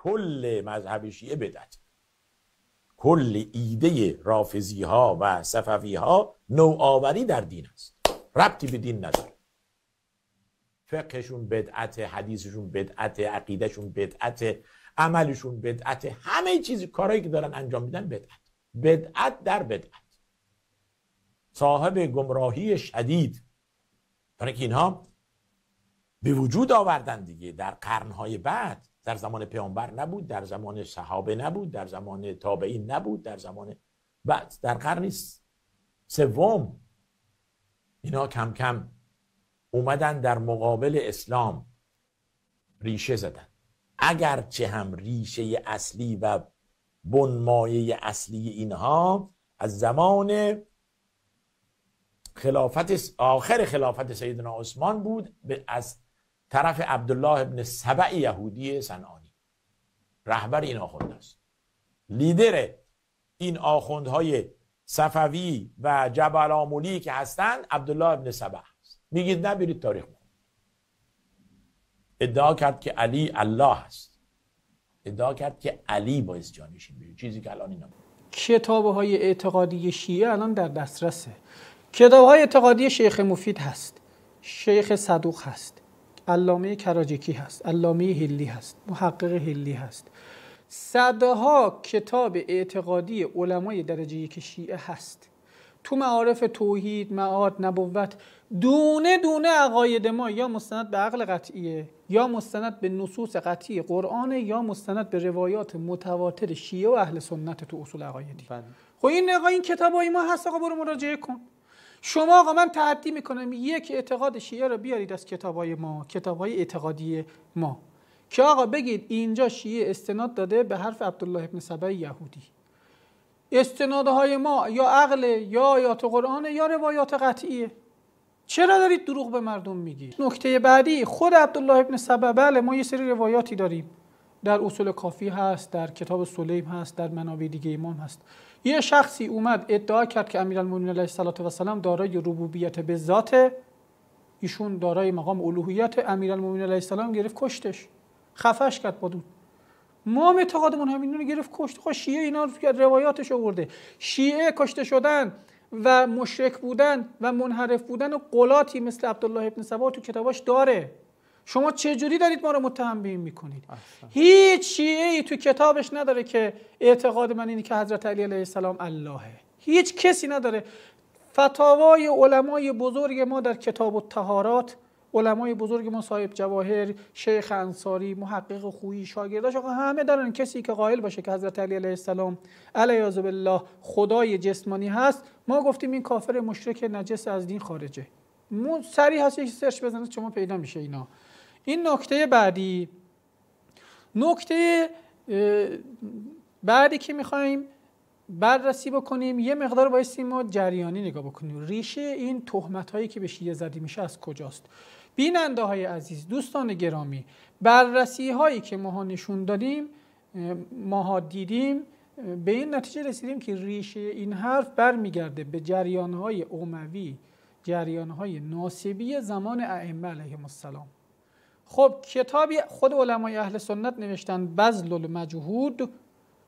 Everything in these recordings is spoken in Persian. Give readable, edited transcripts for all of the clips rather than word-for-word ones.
کل مذهب شیعه بدعت، کل ایده رافضی ها و صفوی ها نوآوری در دین است، ربطی به دین نداره. فقهشون بدعت، حدیثشون بدعت، عقیدهشون بدعت، عملشون بدعت، همه چیز کارهایی که دارن انجام میدن بدعت، بدعت در بدعت، صاحب گمراهی شدید. برای که اینها به وجود آوردن دیگه در قرنهای بعد، در زمان پیامبر نبود، در زمان صحابه نبود، در زمان تابعین نبود، در زمان بعد، در قرن سوم اینا کم کم اومدن در مقابل اسلام ریشه زدن. اگرچه هم ریشه اصلی و بنمایه اصلی اینها از زمان آخر خلافت سیدنا عثمان بود، از طرف عبدالله ابن سبع یهودی صنعانی، رهبر این آخوند است، لیدر این آخوندهای صفوی و جبل آمولی که هستند عبدالله ابن سبع است. میگید نبرید تاریخ بخونید. ادعا کرد که علی الله هست، ادعا کرد که علی باعث جانشین بشه، چیزی که الان اینا کتاب‌های اعتقادی شیعه الان در دسترسه. کتاب‌های اعتقادی شیخ مفید هست، شیخ صدوق هست، علامه کراجکی هست، علامه هلی هست، محقق هلی هست، صدها کتاب اعتقادی علمای درجه یک شیعه هست. تو معارف توحید، معاد، نبوت، دونه دونه عقاید ما یا مستند به عقل قطعیه، یا مستند به نصوص قطعی قرآن، یا مستند به روایات متواتر شیعه و اهل سنت تو اصول عقایدی. خب این کتابای ما هست، آقا برو مراجعه کن. شما آقا من تحدی میکنم یک اعتقاد شیعه رو بیارید از کتابای ما، کتابای اعتقادی ما، که آقا بگید اینجا شیعه استناد داده به حرف عبدالله ابن سبع یهودی. استنادهای ما یا عقل، یا آیات قرآن، یا روایات قطعیه. چرا دارید دروغ به مردم میگید؟ نکته بعدی، خود عبدالله ابن سبع، بله ما یه سری روایاتی داریم، در اصول کافی هست، در کتاب سلیم هست، در منابع دیگه امام هست. یه شخصی اومد ادعا کرد که امیرالمومنین علیه السلام دارای ربوبیت به ذات، ایشون دارای مقام الوهیت، امیرالمومنین علیه السلام گرفت کشتش، خفش کرد با دود. ما اعتقادمون همین رو گرفت کشت. خب شیعه اینا روایاتش آورده. شیعه کشته شدن و مشرک بودن و منحرف بودن و قلاتی مثل عبدالله ابن سبع تو کتاباش داره. شما چه جوری دارید ما رو متهم به این میکنید؟ هیچ شیعه‌ای تو کتابش نداره که اعتقاد من اینه که حضرت علی علیه السلام اللهه. هیچ کسی نداره. فتاوای علمای بزرگ ما در کتاب الطهارات، علمای بزرگ ما صاحب جواهر، شیخ انصاری، محقق خویی، شاگرداش آقا همه دارن کسی که قائل باشه که حضرت علی علیه السلام علیه بالله خدای جسمانی هست، ما گفتیم این کافر مشرک نجس از دین خارجه. سریع هست یک سرچ بزنید شما پیدا میشه اینا. این نکته بعدی. نکته بعدی که میخوایم بررسی بکنیم، یه مقدار بایستیم ما جریانی نگاه بکنیم. ریشه این تهمت هایی که به شیعه زده میشه از کجاست؟ بیننده های عزیز، دوستان گرامی، بررسی هایی که ماها نشون دادیم، ماها دیدیم، به این نتیجه رسیدیم که ریشه این حرف برمیگرده به جریان های اموی، جریان های ناصبی زمان ائمه علیهم السلام. خب کتابی خود علمای اهل سنت نوشتن، بذل المجهود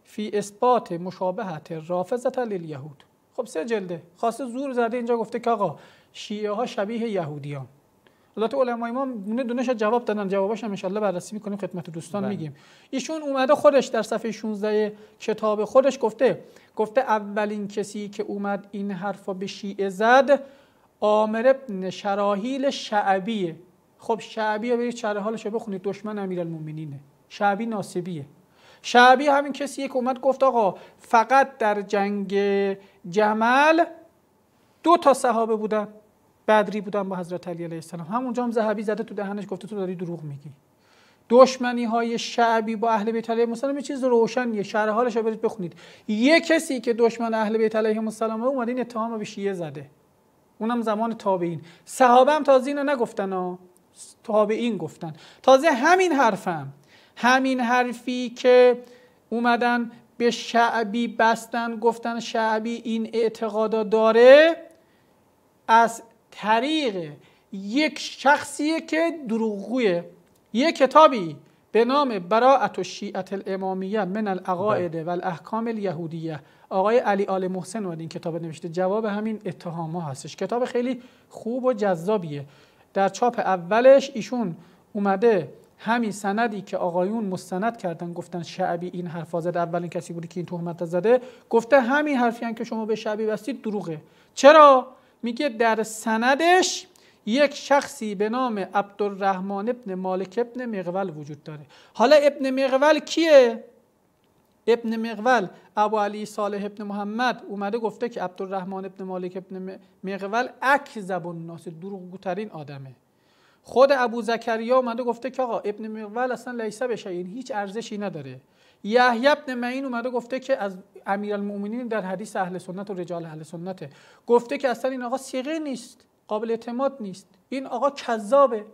فی اثبات مشابهت رافضه للیهود. خب 3 جلده، خواسته زور زده اینجا گفته که آقا شیعه ها شبیه یهودیان. البته علمای ما دونه دونه‌ش جواب دادن، جواباش هم ان شاءالله بررسی میکنیم خدمت دوستان میگیم. ایشون اومده خودش در صفحه 16 کتاب خودش گفته اولین کسی که اومد این حرفا به شیعه زد عامر ابن شراحیل شعبیه. خب شعبی رو برید شرح حالش رو بخونید، دشمن امیرالمومنینه. شعبی ناصبیه. شعبی همین کسیه که اومد گفت آقا فقط در جنگ جمل 2 تا صحابه بودن، بدری بودن با حضرت علی علیه السلام. همونجا هم ذهبی زده تو دهنش گفته تو داری دروغ میگی. دشمنی های شعبی با اهل بیت علیهم السلام یه چیز روشنیه، شرح حالش رو برید بخونید. یه کسی که دشمن اهل بیت علیهم السلام اومد این اتهام به شیعه زده، اونم زمان تابعین. صحابه هم تازه اینو نگفتن، تابعین گفتن. تازه همین حرفی که اومدن به شعبی بستن، گفتن شعبی این اعتقادا داره، از طریق یک شخصیه که دروغگویه. یک کتابی به نام براءت الشیعة الامامیه من العقائد و الاحکام الیهودیه. آقای علی آل محسن اومد این کتاب نوشته، جواب همین اتهام ها هستش. کتاب خیلی خوب و جذابیه. در چاپ اولش ایشون اومده همین سندی که آقایون مستند کردن گفتن شعبی این حرفا زده، اولین کسی بودی که این تهمت زده، گفته همین حرفی هم که شما به شعبی بستید دروغه. چرا؟ میگه در سندش یک شخصی به نام عبدالرحمن ابن مالک ابن مغول وجود داره. حالا ابن مغول کیه؟ ابن مغول ابو علی صالح ابن محمد اومده گفته که عبدالرحمن ابن مالک ابن مغول اکذب الناس، دروغگوترین آدمه. خود ابو زکریا اومده گفته که آقا ابن مغول اصلا لیس بشیء، هیچ ارزشی نداره. یحیی ابن معین اومده گفته که از امیرالمؤمنین در حدیث اهل سنت و رجال اهل سنته، گفته که اصلا این آقا ثقه نیست، قابل اعتماد نیست، این آقا کذابه،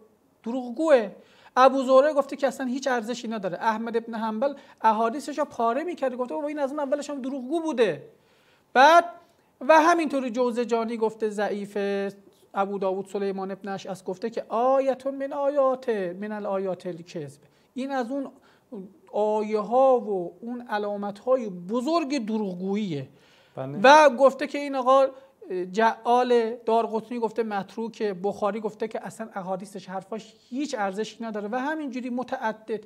دروغگوه. ابو زهره گفته که اصلا هیچ ارزشی نداره. احمد ابن حنبل احادیثش رو پاره میکرد، گفته بابا این از اون اولش هم دروغگو بوده. بعد و همینطوری جوزجانی گفته ضعیفه. ابو داوود سلیمان ابن اشعث گفته که آیت من الآیات الکذب، این از اون آیه ها و اون علامت های بزرگ دروغگوییه. و گفته که این آقا جعال، دارقطنی گفته متروک، بخاری گفته که اصلا احادیثش حرفاش هیچ ارزشی نداره و همینجوری متعدد.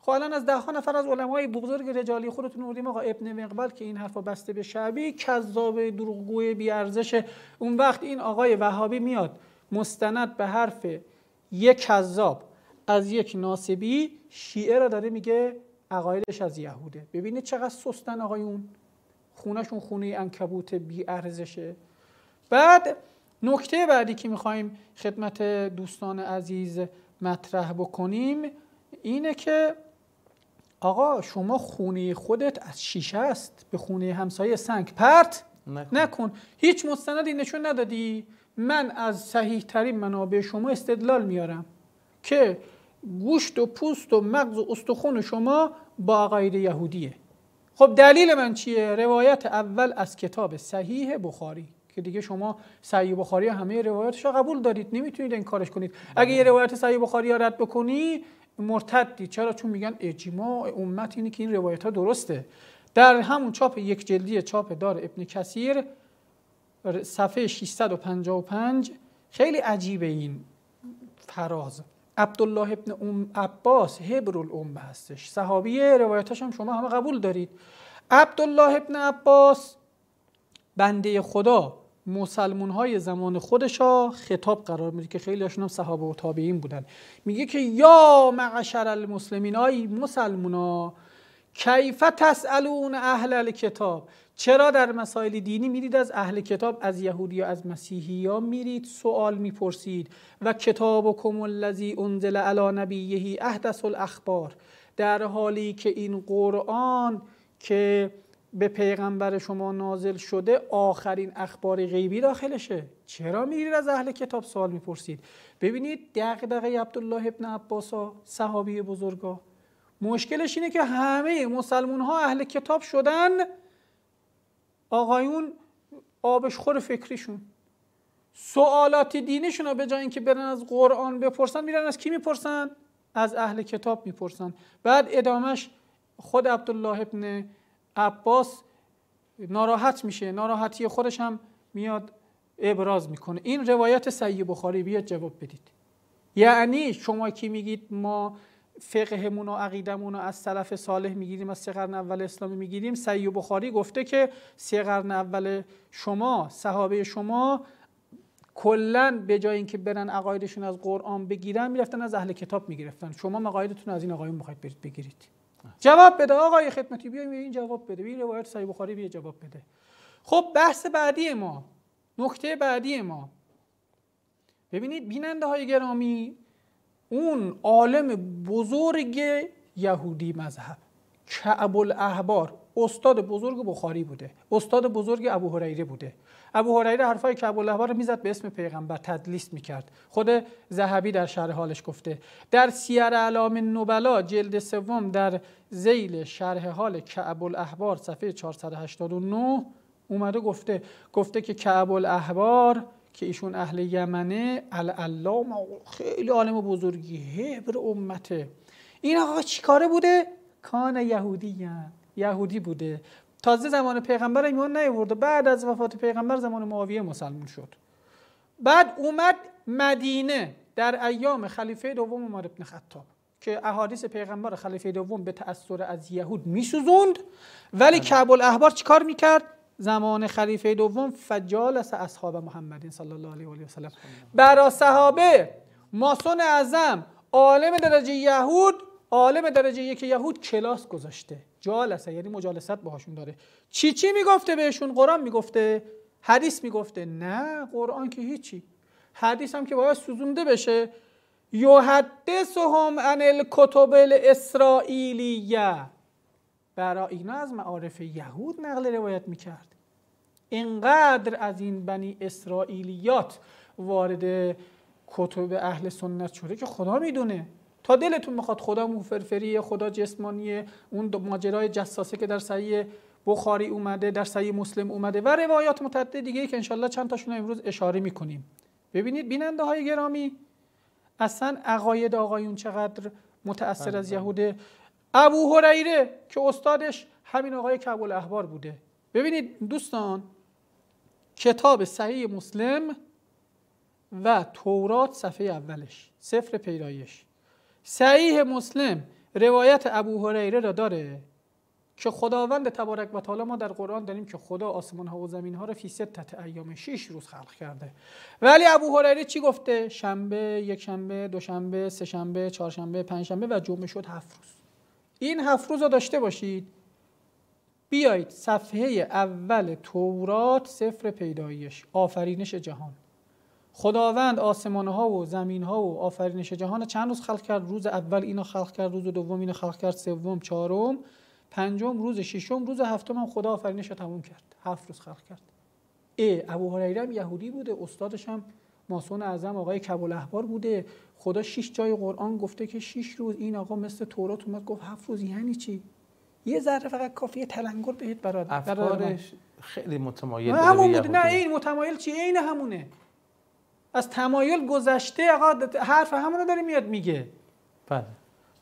خب الان از 10 نفر از علمای بزرگ رجالی خودتون آوردیم آقا ابن مقبل که این حرفا بسته به شعبی کذاب، دروغگوی، بی ارزشه. اون وقت این آقای وهابی میاد مستند به حرف یک کذاب از یک ناصبی شیعه را داره میگه عقایدش از یهوده. ببینید چقدر سستن آقایون، خونهشون خونه عنکبوت بی ارزشه. بعد نکته بعدی که میخوایم خدمت دوستان عزیز مطرح بکنیم اینه که آقا شما خونه خودت از شیشه است، به خونه همسایه سنگ پرت نکن. هیچ مستندی نشون ندادی. من از صحیح ترین منابع شما استدلال میارم که گوشت و پوست و مغز و استخوان شما با عقاید یهودیه. خب دلیل من چیه؟ روایت اول از کتاب صحیح بخاری که دیگه شما صحیح بخاری همه روایاتش رو قبول دارید، نمیتونید انکارش کنید. اگه یه روایت صحیح بخاری رو رد بکنی مرتدی. چرا؟ چون میگن اجماع امت اینه که این روایت ها درسته. در همون چاپ یک جلدی چاپ دار ابن کثیر صفحه 655 خیلی عجیبه این فراز. عبدالله ابن عباس حبر الامه هستش، صحابی، روایتاش هم شما همه قبول دارید. عبدالله ابن عباس بنده خدا مسلمون های زمان خودشا خطاب قرار میده که خیلی هاشون هم صحابه و تابعین بودن. میگه که یا معشر المسلمین، ای مسلمونا، کیف تسألون اهل الکتاب، چرا در مسائل دینی میرید از اهل کتاب، از یهودی یا از مسیحی ها میرید سوال میپرسید؟ و کتابکم الذی انزل علی نبیه احدث الاخبار، در حالی که این قرآن که به پیغمبر شما نازل شده آخرین اخبار غیبی داخلشه، چرا میرید از اهل کتاب سوال میپرسید؟ ببینید دغدغه عبدالله ابن عباس صحابی بزرگا مشکلش اینه که همه مسلمون ها اهل کتاب شدن، آقایون آبش خور فکریشون، سوالات دینیشون رو به جای اینکه برن از قرآن بپرسن میرن از کی میپرسن؟ از اهل کتاب میپرسن. بعد ادامش خود عبدالله ابن عباس ناراحت میشه، ناراحتی خودش هم میاد ابراز میکنه. این روایت صحیح بخاری، بیاد جواب بدید. یعنی شما کی میگید ما فقهمون و عقیدمون رو از سلف صالح میگیریم، از 3 قرن اول اسلامی میگیریم؟ صحیح بخاری گفته که 3 قرن اول شما، صحابه شما کلا به جای اینکه برن عقایدشون از قرآن بگیرن میرفتن از اهل کتاب میگرفتن. شما عقایدتون از این آقایون میخواید برید بگیرید. جواب بده آقای خدمتی، بیا این جواب بده، این روایت صحیح بخاری بیا جواب بده. خب بحث بعدی ما، نکته بعدی ما، ببینید بیننده های گرامی، اون عالم بزرگ یهودی مذهب کعب الاحبار استاد بزرگ بخاری بوده، استاد بزرگ ابو هریره بوده. ابو هریره حرفای کعب الاحبار رو میزد به اسم پیغمبر، تدلیس میکرد. خود ذهبی در شرح حالش گفته. در سیر اعلام النبلا جلد 3 در ذیل شرح حال کعب الاحبار صفحه 489 اومده گفته که کعب الاحبار که ایشون اهل یمنه، العلامه، خیلی عالم بزرگی، حبر امته، این آقا چیکاره بوده؟ کان یهودی بوده. تازه زمان پیغمبر ایمان نیاورد، بعد از وفات پیغمبر زمان معاویه مسلمان شد. بعد اومد مدینه در ایام خلیفه دوم عمر بن خطاب که احادیث پیغمبر خلیفه دوم به تأثیر از یهود میسوزوند، ولی کعب الاحبار چیکار میکرد؟ زمان خلیفه دوم فجالس اصحاب محمد صلی الله علیه و آله و سلم، برای صحابه ماسون اعظم عالم درجه یهود، عالم درجه یک یهود کلاس گذاشته. جالسه یعنی مجالست باهاشون داره. چی میگفته بهشون؟ قرآن میگفته؟ حدیث میگفته؟ نه، قرآن که هیچی، حدیث هم که باید سوزونده بشه. یحدثهم عن الکتب الاسرائیلیه، برای اینا از معارف یهود نقل روایت میکرد. اینقدر از این بنی اسرائیلیات وارد کتب اهل سنت شده که خدا میدونه. تا دلتون میخواد خدا موفرفریه، خدا جسمانیه، اون ماجرای جساسه که در صحیح بخاری اومده، در صحیح مسلم اومده و روایات متعدد دیگه که انشالله چند تاشون امروز اشاره میکنیم. ببینید بیننده های گرامی، اصلا عقاید آقایون چقدر متأثر از یهوده. ابو هریره که استادش همین آقای کعب الاحبار بوده. ببینید دوستان، کتاب صحیح مسلم و تورات صفحه اولش، سفر پیدایش، صحیح مسلم روایت ابو هریره را داره که خداوند تبارک و تعالی، ما در قرآن داریم که خدا آسمان ها و زمین ها را فی ستة ایام 6 روز خلق کرده، ولی ابو هریره چی گفته؟ شنبه، یک شنبه، دوشنبه، سه شنبه، چهارشنبه، پنجشنبه و جمعه شد 7 روز. این 7 روز رو داشته باشید. بیایید صفحه اول تورات سفر پیدایش، آفرینش جهان. خداوند آسمان ها و زمین ها و آفرینش جهان چند روز خلق کرد؟ روز اول اینو خلق کرد، روز دوم اینو خلق کرد، سوم، چهارم، پنجم، روز ششم، روز هفتم هم خدا آفرینش رو تموم کرد. 7 روز خلق کرد. ابو هریره هم یهودی بوده، استادش هم ماسون اعظم آقای کعب الاحبار بوده. خدا 6 جای قرآن گفته که 6 روز. این آقا مثل تورات اومد گفت 7 روز. یعنی چی؟ یه ذره فقط کافیه تلنگر بهت برادر. افکارش خیلی متمایل بوده. نه این متمایل چی؟ عین همونه. از تمایل گذشته. آقا حرف همونو داره میاد میگه. بله.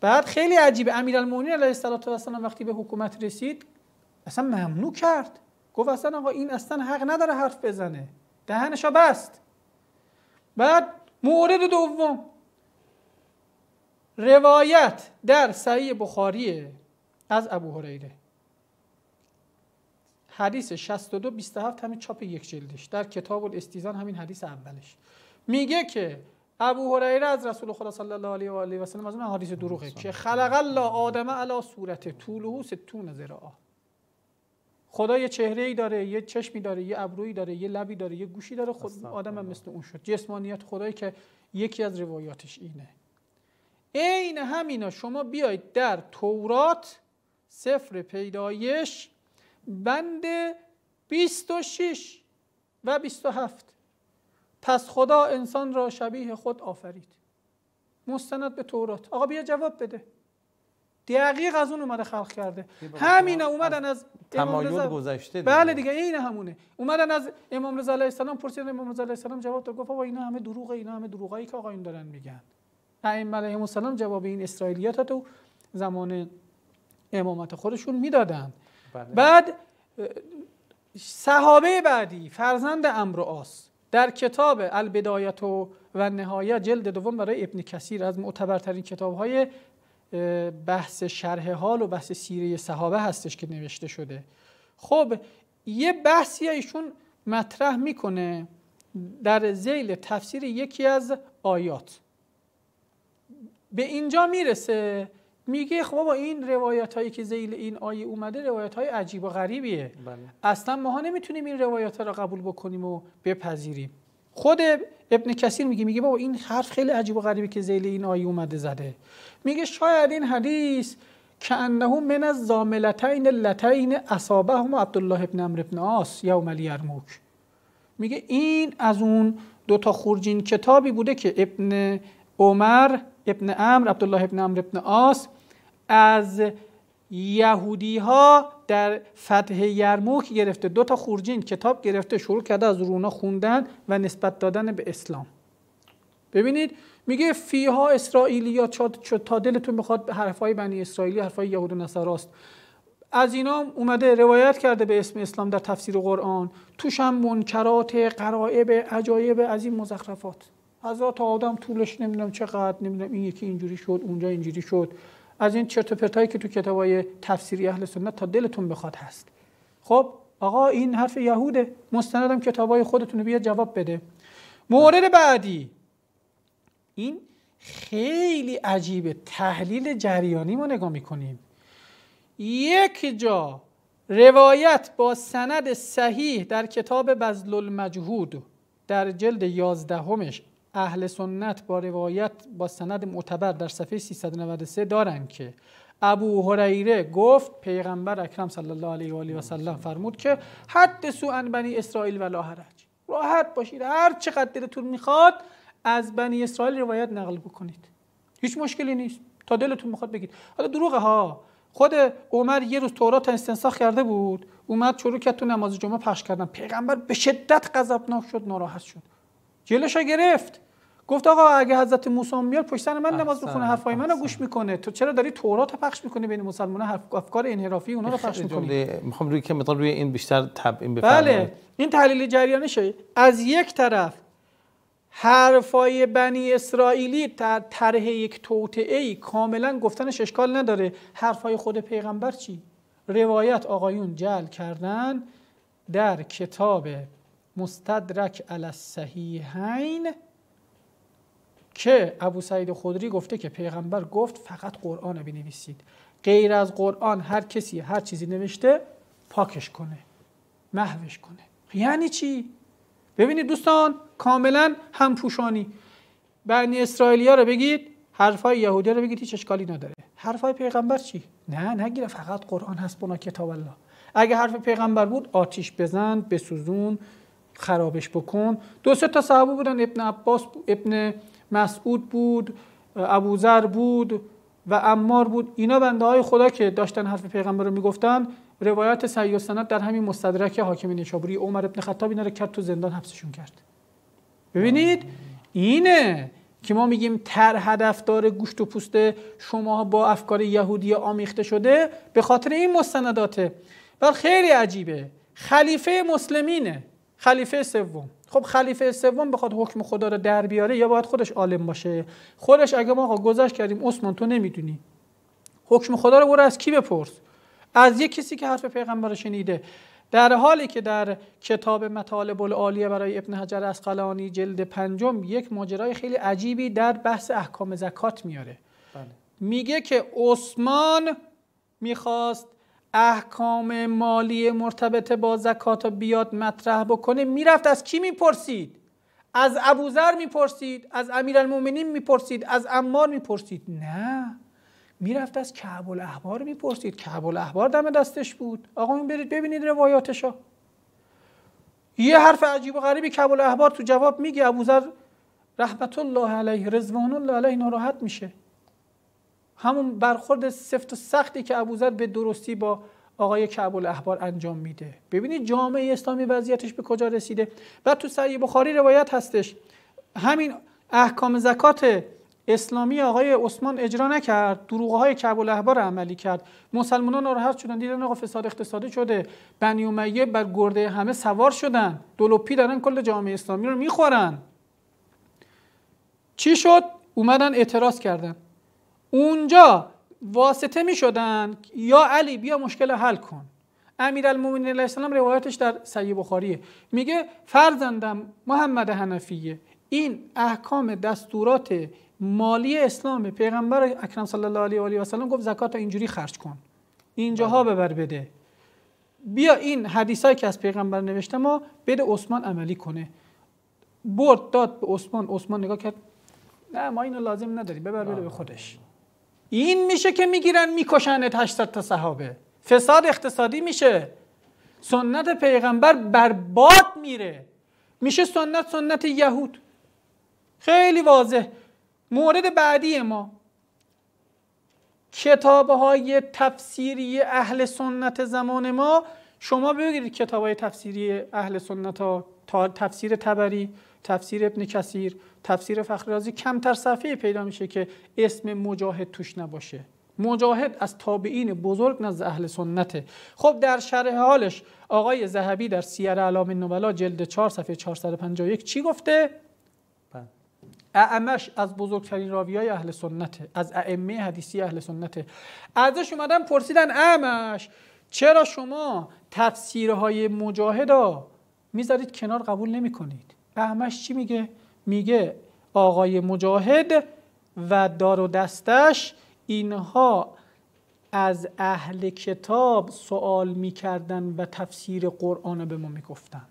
بعد خیلی عجیبه، امیرالمومنین علیه السلام وقتی به حکومت رسید اصلا ممنوع کرد. گفت اصلا آقا این اصلا حق نداره حرف بزنه، دهنشو بست. بعد مورد دوم، روایت در صحیح بخاری از ابو هریره، حدیث 6227، همین چاپ یک جلدش، در کتاب الاستیزان همین حدیث اولش میگه که ابو هریره از رسول خدا صلی الله علیه و آله و سلم، از اون حدیث دروغه، که خلق الله آدم علی صورته طوله 60 ذراع. خدا یه چهره‌ای داره، یه چشمی داره، یه ابرویی داره، یه لبی داره، یه گوشی داره. خود آدم هم مثل اون شد. جسمانیت خدایی که یکی از روایاتش اینه. این همینا شما بیاید در تورات سفر پیدایش بند 26 و 27، پس خدا انسان را شبیه خود آفرید، مستند به تورات. آقا بیا جواب بده. دقیق از اون اومده خلق کرده. همینا اومدن از تمایل گذشته. بله دیگه، این همونه. اومدن از امام رضا علیه السلام پرسیدن، امام رضا علیه السلام جواب داد، گفت آقا اینا همه دروغه، اینا همه دروغایی که آقایون دارن میگن. ائمه علیهم السلام جواب این اسرائیلیات تو زمان امامت خودشون میدادن. بله. بعد صحابه بعدی فرزند عمرو و عاص در کتاب البدایه و النهایه جلد دوم برای ابن کثیر، از معتبرترین کتاب‌های بحث شرح حال و بحث سیره صحابه هستش که نوشته شده. خب یه بحثی ایشون مطرح میکنه در ذیل تفسیر یکی از آیات. به اینجا میرسه میگه خب بابا این روایت هایی که ذیل این آیه اومده روایت های عجیب و غریبیه. بله. اصلا ما نمیتونیم این روایت ها را قبول بکنیم و بپذیریم. خود ابن کثیر میگه بابا این حرف خیلی عجیب و غریبی که ذیل این آیه اومده زده. میگه شاید این حدیث که انه من از زاملتین اللتین اصابهم عبدالله ابن عمرو ابن عاص یوم الیرموک، میگه این از اون دوتا خورجین کتابی بوده که ابن عمر ابن عمرو، عبدالله ابن عمرو ابن عاص از یهودی ها در فتح یرموک گرفته. دوتا خورجین کتاب گرفته، شروع کرده از رونا خوندن و نسبت دادن به اسلام. ببینید میگه فیها اسرائیلیات، تا دلتون بخواد حرفای بنی اسرائیلی حرفای یهود و نصاراست. از اینا اومده روایت کرده به اسم اسلام در تفسیر قرآن، توش هم منکرات، غرایب، عجایب از این مزخرفات. حضرت آدم طولش نمیدونم چقدر، نمیدونم این یکی اینجوری شد اونجا اینجوری شد، از این چرت و پرتایی که تو کتابای تفسیری اهل سنت تا دلتون بخواد هست. خب آقا این حرف یهوده، مستندم کتابای خودتون رو بیاد جواب بده. مورد بعدی، این خیلی عجیبه، تحلیل جریانی ما نگاه میکنیم. یک جا روایت با سند صحیح در کتاب بذل المجهود در جلد 11 اهل سنت با روایت با سند معتبر در صفحه 393 دارن که ابو هریره گفت پیغمبر اکرم صلی الله علیه و آله و سلم فرمود که حدثوا عن بنی اسرائیل ولا حرج، راحت باشید هر چقدر دلتون میخواد از بنی اسرائیل روایت نقل بکنید، هیچ مشکلی نیست، تا دلتون میخواد بگید. حالا دروغه ها، خود عمر یه روز تورات استنساخ کرده بود، اومد شروع کرد تو نماز جمعه پخش کردن، پیغمبر به شدت غضبناک شد، ناراحت شد، جلوشو گرفت، گفت آقا اگه حضرت موسی میاد پشت سر من نماز بخونه، حرفای منو گوش میکنه، تو چرا داری تورات پخش میکنی بین مسلمان‌ها، افکار انحرافی اونا رو پخش میکنی؟ میخوام روی که مقدار روی این بیشتر تبیین بفرمایید. بله، این تحلیل جریانشه. از یک طرف حرفای بنی اسرائیلی در طرح یک توطئه‌ای کاملا گفتنش اشکال نداره، حرفای خود پیغمبر چی؟ روایت آقایون جعل کردن در کتاب مستدرک علی الصحیحین که ابو سعید خدری گفته که پیغمبر گفت فقط قرآن رو بنویسید، غیر از قرآن هر کسی هر چیزی نوشته پاکش کنه، محوش کنه. یعنی چی؟ ببینید دوستان، کاملا همپوشانی. بنی اسرائیلیا رو بگید، حرفای یهودی رو بگید، هیچ اشکالی نداره. حرفای پیغمبر چی؟ نه نگیره، فقط قرآن حسبنا کتاب الله. اگه حرف پیغمبر بود آتیش بزن، بسوزون، خرابش بکن. 2-3 تا صحابه بودن، ابن عباس بود، ابن مسعود بود، ابوذر بود و عمار بود. اینا بنده های خدا که داشتن حرف پیغمبر رو میگفتن، روایت صحیح السند در همین مستدرک حاکم نیشابوری، عمر ابن خطاب اینا رو کرد تو زندان، حبسشون کرد. ببینید اینه که ما میگیم هدفدار گوشت و پوست شما با افکار یهودی آمیخته شده به خاطر این مستنداته. بل خیلی عجیبه، خلیفه مسلمینه، خلیفه سوم. خب خلیفه سوم بخواد حکم خدا رو در بیاره یا باید خودش عالم باشه؟ خودش اگه ما گذشت کردیم عثمان تو نمیدونی حکم خدا رو، برو از کی بپرس؟ از یک کسی که حرف پیغمبر رو شنیده. در حالی که در کتاب مطالب العالیه برای ابن حجر عسقلانی جلد 5 یک ماجرای خیلی عجیبی در بحث احکام زکات میاره. بله. میگه که عثمان میخواست احکام مالی مرتبط با زکات بیاد مطرح بکنه، میرفت از کی میپرسید؟ از ابوذر میپرسید، از امیرالمومنین میپرسید، از عمار میپرسید؟ نه، میرفت از کعب الاحبار میپرسید. کعب الاحبار دم دستش بود. آقا برید ببینید روایاتشو. یه حرف عجیب و غریبی کعب الاحبار تو جواب میگه، ابوذر رحمت الله علیه رضوان الله علیه ناراحت میشه. همون برخورد سفت و سختی که ابوذر به درستی با آقای کعب الاحبار انجام میده. ببینید جامعه اسلامی وضعیتش به کجا رسیده. بعد تو صحیح بخاری روایت هستش، همین احکام زکات اسلامی آقای عثمان اجرا نکرد، دروغ‌های کعب الاحبار عملی کرد. مسلمانان ناراحت شدن، دیدن آقا فساد اقتصادی شده، بنی امیه بر گرده همه سوار شدن، دلوپی دارن کل جامعه اسلامی رو میخورن. چی شد؟ اومدن اعتراض کردن. اونجا واسطه میشدن، یا علی بیا مشکل حل کن. امیرالمومنین علیه السلام روایتش در صحیح بخاریه، میگه فرزندم محمد حنفیه، این احکام دستورات مالی اسلام، پیغمبر اکرم صلی الله علیه و آله و سلم گفت زکات اینجوری خرج کن، اینجاها ببر بده، بیا این حدیثایی که از پیغمبر نوشته ما بده عثمان عملی کنه. برد داد به عثمان، عثمان نگاه کرد، نه ما اینو لازم نداریم، ببر بده به خودش. این میشه که میگیرن میکشنت 800 تا صحابه، فساد اقتصادی میشه، سنت پیغمبر برباد میره، میشه سنت یهود. خیلی واضح. مورد بعدی ما کتاب‌های تفسیری اهل سنت زمان ما. شما بگیرید کتاب‌های تفسیری اهل سنت ها، تفسیر طبری، تفسیر ابن کثیر، تفسیر فخر رازی، کمتر صفحه پیدا میشه که اسم مجاهد توش نباشه. مجاهد از تابعین بزرگ نزد اهل سنته. خب در شرح حالش آقای ذهبی در سیر اعلام النبلا جلد 4 صفحه 451 چی گفته؟ اعمش از بزرگترین راویای اهل سنته، از ائمه حدیثی اهل سنته. ازش اومدن پرسیدن اعمش چرا شما تفسیرهای مجاهد رو میذارید کنار، قبول نمی کنید؟ اعمش چی میگه؟ میگه آقای مجاهد و دار و دستش اینها از اهل کتاب سوال میکردن و تفسیر قرآن به ما میگفتن.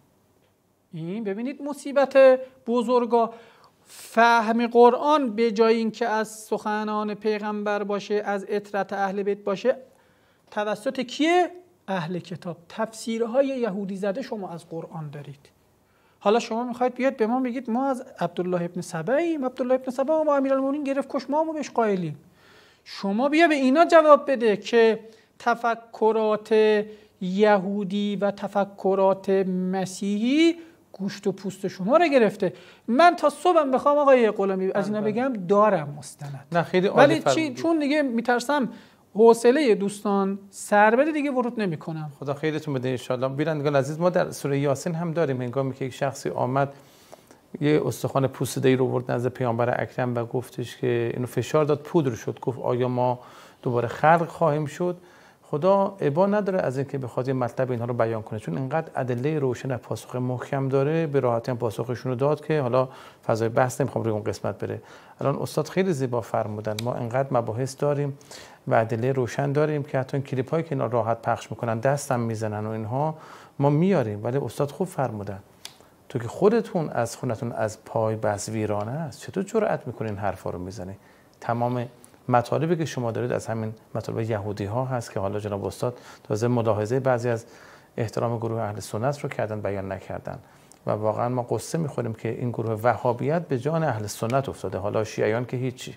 این ببینید مصیبت بزرگا. فهم قرآن به جای اینکه از سخنان پیغمبر باشه، از اطرت اهل بیت باشه، توسط کیه؟ اهل کتاب. تفسیرهای یهودی زده شما از قرآن دارید. حالا شما میخواید بیاد به ما بگید ما از عبدالله ابن سبعیم، عبدالله ابن سبع ما امیرالمومنین گرفت کش، ما بهش قائلیم. شما بیا به اینا جواب بده که تفکرات یهودی و تفکرات مسیحی گوشت و پوست شما رو گرفته. من تا صبحم بخوام آقای غلامی از اینا بگم دارم مستند. نه خیلی ولی چون دیگه میترسم حوصله دوستان سر بره دیگه ورود نمی‌کنم. خدا خیرتون بده ان شاء الله. بینندگان عزیز، ما در سوره یاسین هم داریم هنگامی که یک شخصی آمد یه استخوان پوسیده‌ای رو برد نزد پیامبر اکرم و گفتش که اینو فشار داد، پودر شد. گفت آیا ما دوباره خلق خواهیم شد؟ خدا ابا نداره از اینکه بخواد یه مطلب اینها رو بیان کنه، چون اینقدر ادله روشن پاسخ محکم داره، به راحتی هم پاسخشون رو داد که حالا فضای بحث نمیخوام روی اون قسمت بره. الان استاد خیلی زیبا فرمودن، ما اینقدر مباحث داریم و ادله روشن داریم که حتی این کلیپ هایی که اینا راحت پخش میکنن، دستم میزنن و اینها ما میاریم. ولی استاد خوب فرمودن، تو که خودتون از خونتون از پای بس ویرانه است، چطور جرأت میکنین حرفا رو میزنی؟ تمام مطالبی که شما دارید از همین مطالب یهودی ها هست که حالا جناب استاد تازه ملاحظه بعضی از احترام گروه اهل سنت رو کردن، بیان نکردن و واقعا ما قصه میخوریم که این گروه وهابیت به جان اهل سنت افتاده. حالا شیعیان که هیچی،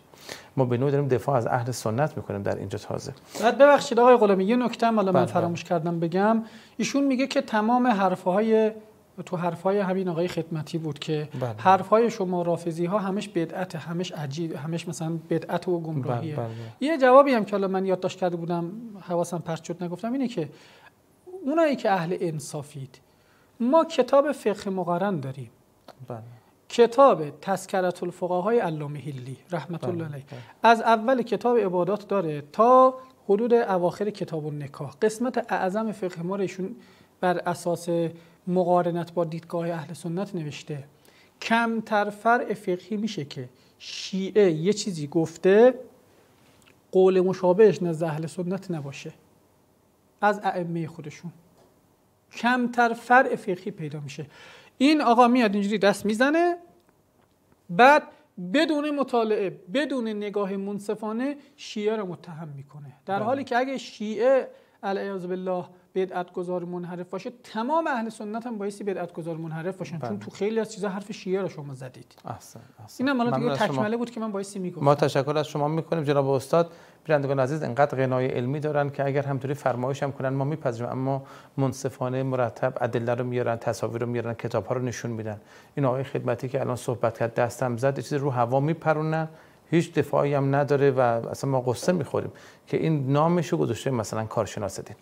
ما به نوعی داریم دفاع از اهل سنت میکنیم در اینجا. تازه بعد ببخشید آقای غلامی یه نکته حالا من فراموش کردم بگم، ایشون میگه که تمام حرفهای همین آقای خدمتی بود که حرفهای شما رافضی ها همش بدعت، همش عجیب، همش مثلا بدعت و گمراهیه. یه جوابی هم که حالا من یادداشت کرده بودم حواسم پرت شد نگفتم، اینه که اونایی که اهل انصافید، ما کتاب فقه مقارن داریم، کتاب تذکرة الفقهای علامه حلی رحمت الله علیه، از اول کتاب عبادات داره تا حدود اواخر کتاب النکاح. قسمت اعظم فقه ما رو ایشون بر اساس مقارنت با دیدگاه اهل سنت نوشته. کمتر فرع فقهی میشه که شیعه یه چیزی گفته قول مشابهش نزد اهل سنت نباشه از ائمه خودشون. کمتر فرع فقهی پیدا میشه. این آقا میاد اینجوری دست میزنه، بعد بدون مطالعه، بدون نگاه منصفانه شیعه رو متهم میکنه، در حالی که اگه شیعه علیاذ بالله بدعت گذار منحرف باشه، تمام اهل سنت هم بایستی بدعت گذار منحرف باشن. چون تو خیلی از چیزا حرف شیعه رو شما زدید. احسن. اینم حالا دیگه تکمله بود که من بایستی میگفتم. ما تشکر از شما میکنیم جناب استاد. بینندگان عزیز، انقدر غنای علمی دارن که اگر همطوری فرمایش هم کنن ما میپذیریم، اما منصفانه مرتب ادله رو میارن، تصاویر رو میارن، کتاب ها رو نشون میدن. این آقای خدمتی که الان صحبت کرد دستم زد، چیز رو هوا میپرونن، هیچ دفاعی هم نداره و اصلا ما قصه میخوریم که این نامشو گذاشته مثلا کارشناس دین.